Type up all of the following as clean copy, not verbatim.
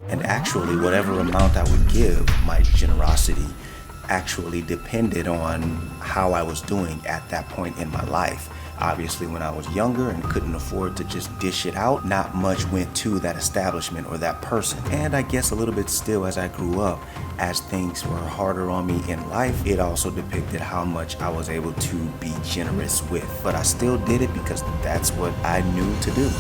And actually, whatever amount I would give, my generosity actually depended on how I was doing at that point in my life. Obviously, when I was younger and couldn't afford to just dish it out, not much went to that establishment or that person. And I guess a little bit still as I grew up, as things were harder on me in life, it also depicted how much I was able to be generous with. But I still did it because that's what I knew to do.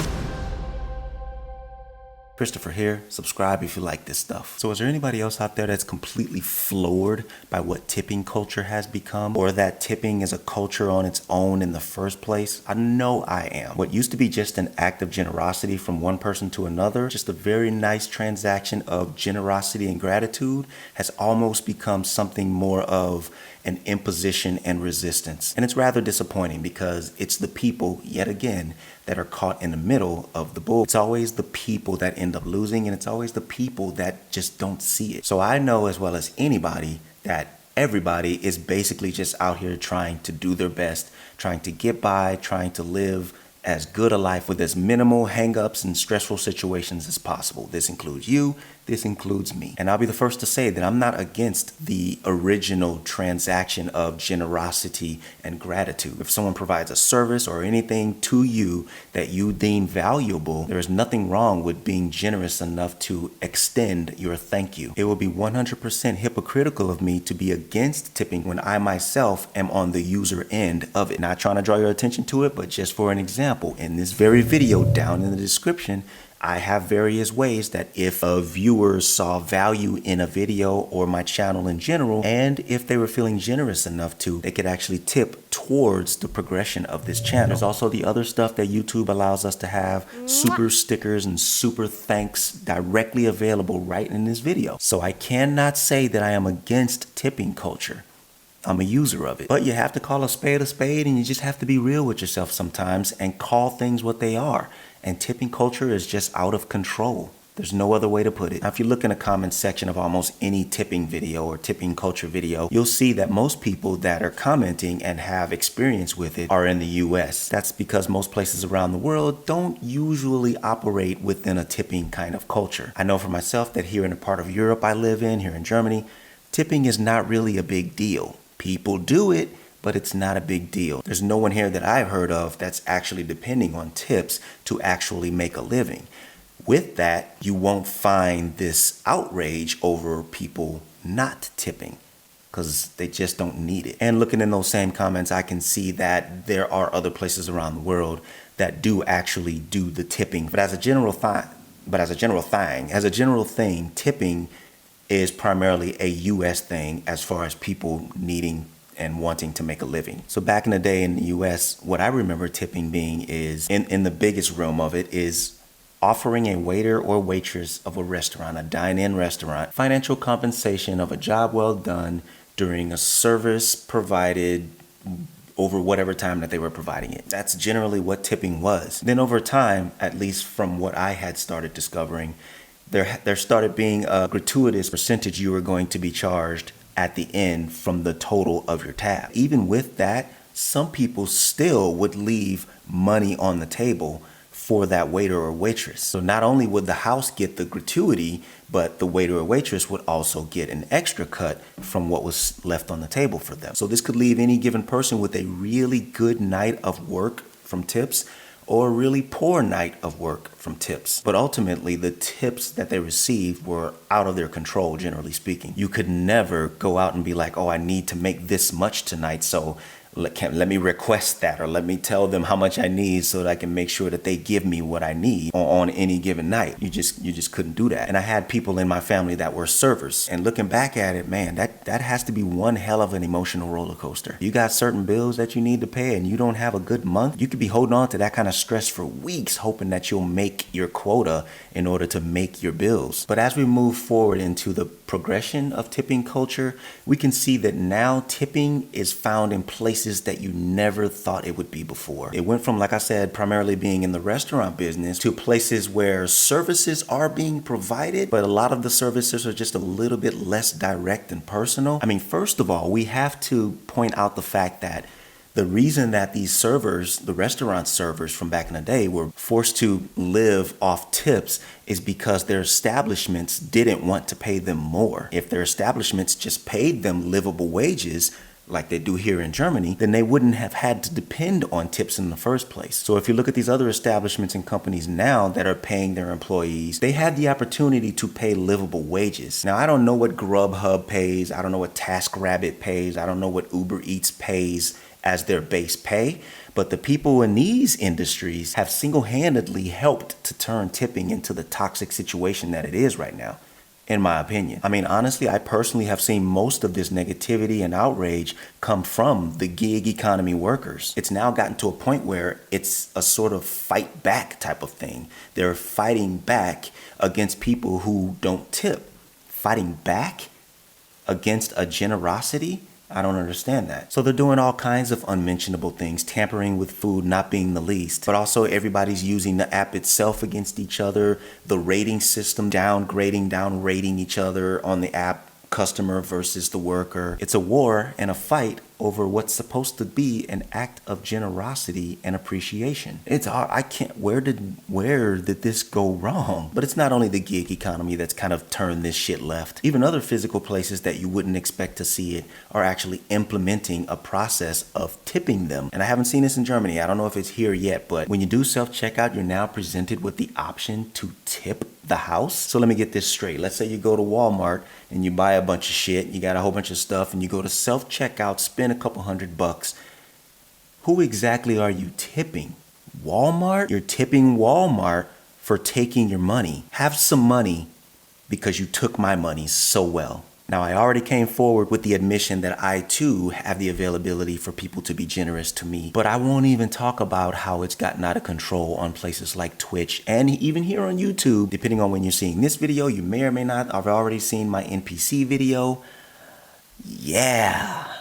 Christopher here. Subscribe if you like this stuff. So is there anybody else out there that's completely floored by what tipping culture has become, or that tipping is a culture on its own in the first place? I know I am. What used to be just an act of generosity from one person to another, just a very nice transaction of generosity and gratitude, has almost become something more of an imposition and resistance. And it's rather disappointing because it's the people, yet again, that are caught in the middle of the bull. It's always the people that end up losing, and it's always the people that just don't see it. So I know as well as anybody that everybody is basically just out here trying to do their best, trying to get by, trying to live as good a life with as minimal hangups and stressful situations as possible. This includes you, this includes me. And I'll be the first to say that I'm not against the original transaction of generosity and gratitude. If someone provides a service or anything to you that you deem valuable, there is nothing wrong with being generous enough to extend your thank you. It would be 100% hypocritical of me to be against tipping when I myself am on the user end of it. Not trying to draw your attention to it, but just for an example, in this very video down in the description, I have various ways that if a viewer saw value in a video or my channel in general, and if they were feeling generous enough to, they could actually tip towards the progression of this channel. There's also the other stuff that YouTube allows us to have, super stickers and super thanks directly available right in this video. So I cannot say that I am against tipping culture. I'm a user of it. But you have to call a spade, and you just have to be real with yourself sometimes and call things what they are. And tipping culture is just out of control. There's no other way to put it. Now, if you look in the comment section of almost any tipping video or tipping culture video, you'll see that most people that are commenting and have experience with it are in the US. That's because most places around the world don't usually operate within a tipping kind of culture. I know for myself that here in the part of Europe I live in, here in Germany, tipping is not really a big deal. People do it, but it's not a big deal. There's no one here that I've heard of that's actually depending on tips to actually make a living. With that, you won't find this outrage over people not tipping because they just don't need it. And looking in those same comments, I can see that there are other places around the world that do actually do the tipping. But as a general thing, tipping is primarily a US thing as far as people needing and wanting to make a living. So back in the day in the US, what I remember tipping being is, in the biggest realm of it, is offering a waiter or waitress of a restaurant, a dine-in restaurant, financial compensation of a job well done during a service provided over whatever time that they were providing it. That's generally what tipping was. Then over time, at least from what I had started discovering, there started being a gratuitous percentage you were going to be charged at the end from the total of your tab. Even with that, some people still would leave money on the table for that waiter or waitress. So not only would the house get the gratuity, but the waiter or waitress would also get an extra cut from what was left on the table for them. So this could leave any given person with a really good night of work from tips or a really poor night of work from tips. But ultimately, the tips that they received were out of their control, generally speaking. You could never go out and be like, oh, I need to make this much tonight, so let me request that, or let me tell them how much I need so that I can make sure that they give me what I need on any given night. You just couldn't do that. And I had people in my family that were servers, and looking back at it, man, that has to be one hell of an emotional roller coaster. You got certain bills that you need to pay and you don't have a good month. You could be holding on to that kind of stress for weeks, hoping that you'll make your quota in order to make your bills. But as we move forward into the progression of tipping culture, we can see that now tipping is found in places that you never thought it would be before. It went from, like I said, primarily being in the restaurant business to places where services are being provided, but a lot of the services are just a little bit less direct and personal. I mean, first of all, we have to point out the fact that The reason that these servers, the restaurant servers from back in the day, were forced to live off tips is because their establishments didn't want to pay them more. If their establishments just paid them livable wages, like they do here in Germany, then they wouldn't have had to depend on tips in the first place. So if you look at these other establishments and companies now that are paying their employees, they had the opportunity to pay livable wages. Now, I don't know what Grubhub pays. I don't know what TaskRabbit pays. I don't know what Uber Eats pays as their base pay. But the people in these industries have single-handedly helped to turn tipping into the toxic situation that it is right now, in my opinion. I mean, honestly, I personally have seen most of this negativity and outrage come from the gig economy workers. It's now gotten to a point where it's a sort of fight back type of thing. They're fighting back against people who don't tip. Fighting back against a generosity? I don't understand that. So they're doing all kinds of unmentionable things, tampering with food not being the least, but also everybody's using the app itself against each other, the rating system downrating each other on the app, customer versus the worker. It's a war and a fight over what's supposed to be an act of generosity and appreciation. It's hard. I can't, where did this go wrong? But it's not only the gig economy that's kind of turned this shit left. Even other physical places that you wouldn't expect to see it are actually implementing a process of tipping them. And I haven't seen this in Germany. I don't know if it's here yet, but when you do self-checkout, you're now presented with the option to tip the house. So let me get this straight. Let's say you go to Walmart and you buy a bunch of shit, you got a whole bunch of stuff, and you go to self-checkout, spend a couple $100. Who exactly are you tipping? Walmart? You're tipping Walmart for taking your money. Have some money because you took my money so well. Now, I already came forward with the admission that I too have the availability for people to be generous to me, but I won't even talk about how it's gotten out of control on places like Twitch and even here on YouTube. Depending on when you're seeing this video, you may or may not have already seen my NPC video. Yeah,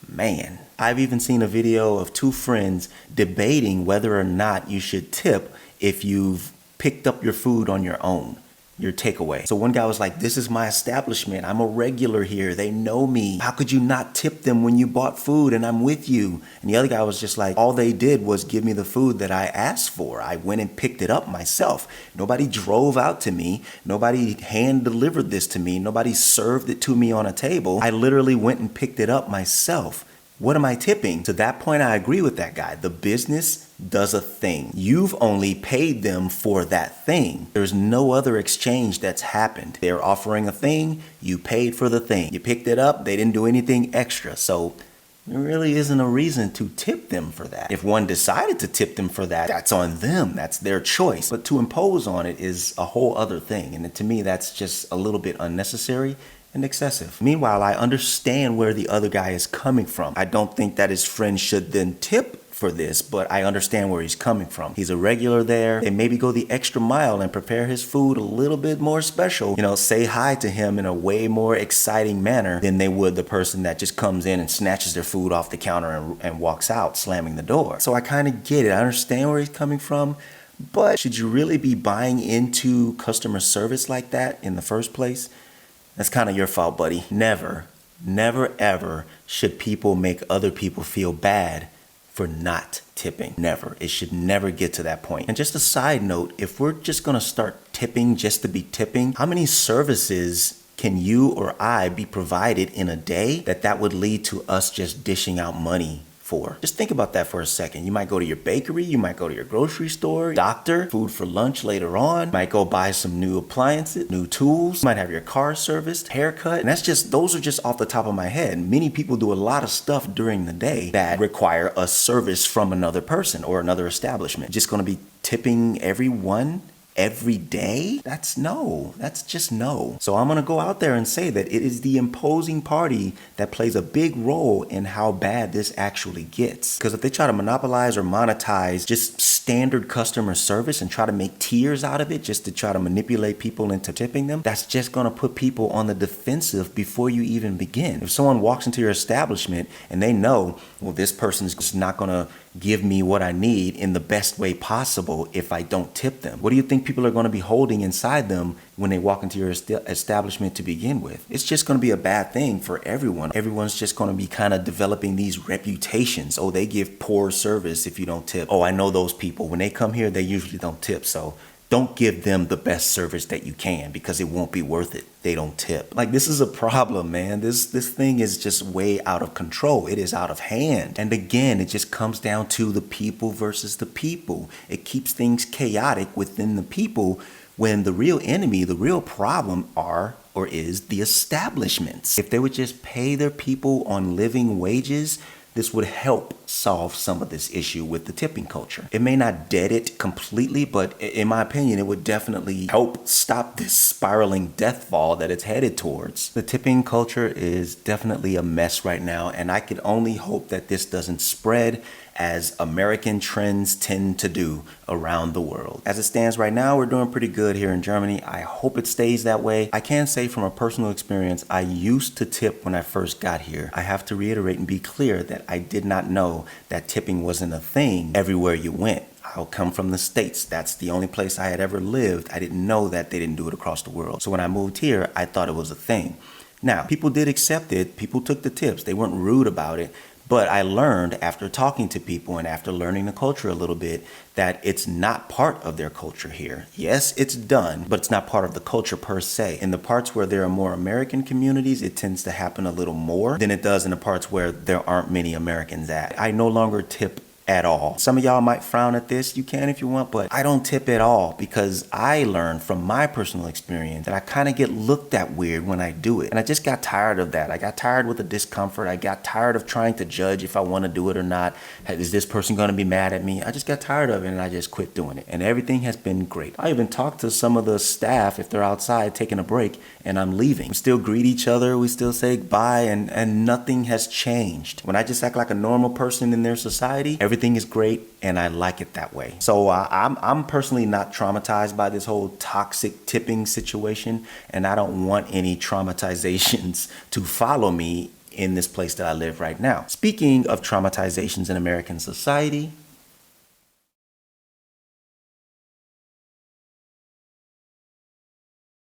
man. I've even seen a video of two friends debating whether or not you should tip if you've picked up your food on your own. Your takeaway. So one guy was like, this is my establishment. I'm a regular here. They know me. How could you not tip them when you bought food and I'm with you? And the other guy was just like, all they did was give me the food that I asked for. I went and picked it up myself. Nobody drove out to me. Nobody hand delivered this to me. Nobody served it to me on a table. I literally went and picked it up myself. What am I tipping? To that point, I agree with that guy. The business does a thing. You've only paid them for that thing. There's no other exchange that's happened. They're offering a thing, you paid for the thing. You picked it up, they didn't do anything extra. So there really isn't a reason to tip them for that. If one decided to tip them for that, that's on them. That's their choice. But to impose on it is a whole other thing. And to me, that's just a little bit unnecessary and excessive. Meanwhile, I understand where the other guy is coming from. I don't think that his friend should then tip for this, but I understand where he's coming from. He's a regular there. They maybe go the extra mile and prepare his food a little bit more special. You know, say hi to him in a way more exciting manner than they would the person that just comes in and snatches their food off the counter and walks out, slamming the door. So I kind of get it. I understand where he's coming from, but should you really be buying into customer service like that in the first place? That's kind of your fault, buddy. Never, ever should people make other people feel bad for not tipping. Never. It should never get to that point. And just a side note, if we're just going to start tipping just to be tipping, how many services can you or I be provided in a day that would lead to us just dishing out money for? Just think about that for a second. You might go to your bakery, you might go to your grocery store, doctor, food for lunch later on, might go buy some new appliances, new tools, might have your car serviced, haircut. And those are just off the top of my head. Many people do a lot of stuff during the day that require a service from another person or another establishment. Just gonna be tipping everyone every day? That's just no. So I'm gonna go out there and say that it is the imposing party that plays a big role in how bad this actually gets. Because if they try to monopolize or monetize just standard customer service and try to make tiers out of it just to try to manipulate people into tipping them, that's just gonna put people on the defensive before you even begin. If someone walks into your establishment and they know, well, this person's just not gonna give me what I need in the best way possible if I don't tip them? What do you think people are going to be holding inside them when they walk into your establishment to begin with? It's just going to be a bad thing for everyone. Everyone's just going to be kind of developing these reputations. Oh, they give poor service if you don't tip. Oh, I know those people. When they come here, they usually don't tip. So don't give them the best service that you can because it won't be worth it. They don't tip. Like, this is a problem, man. This thing is just way out of control. It is out of hand. And again, it just comes down to the people versus the people. It keeps things chaotic within the people when the real enemy, the real problem is the establishments. If they would just pay their people on living wages, this would help solve some of this issue with the tipping culture. It may not dead it completely, but in my opinion, it would definitely help stop this spiraling death fall that it's headed towards. The tipping culture is definitely a mess right now, and I could only hope that this doesn't spread as American trends tend to do around the world. As it stands right now, we're doing pretty good here in Germany. I hope it stays that way. I can say from a personal experience, I used to tip when I first got here. I have to reiterate and be clear that I did not know that tipping wasn't a thing everywhere you went. I'll come from the States. That's the only place I had ever lived. I didn't know that they didn't do it across the world. So when I moved here, I thought it was a thing. Now, people did accept it. People took the tips. They weren't rude about it. But I learned after talking to people and after learning the culture a little bit that it's not part of their culture here. Yes, it's done, but it's not part of the culture per se. In the parts where there are more American communities, it tends to happen a little more than it does in the parts where there aren't many Americans at. I no longer tip at all. Some of y'all might frown at this. You can if you want, but I don't tip at all because I learned from my personal experience that I kind of get looked at weird when I do it. And I just got tired of that. I got tired with the discomfort. I got tired of trying to judge if I want to do it or not. Is this person going to be mad at me? I just got tired of it and I just quit doing it. And everything has been great. I even talked to some of the staff if they're outside taking a break and I'm leaving. We still greet each other. We still say bye and nothing has changed. When I just act like a normal person in their society, everything is great and I like it that way. So I'm personally not traumatized by this whole toxic tipping situation, and I don't want any traumatizations to follow me in this place that I live right now. Speaking of traumatizations in American society,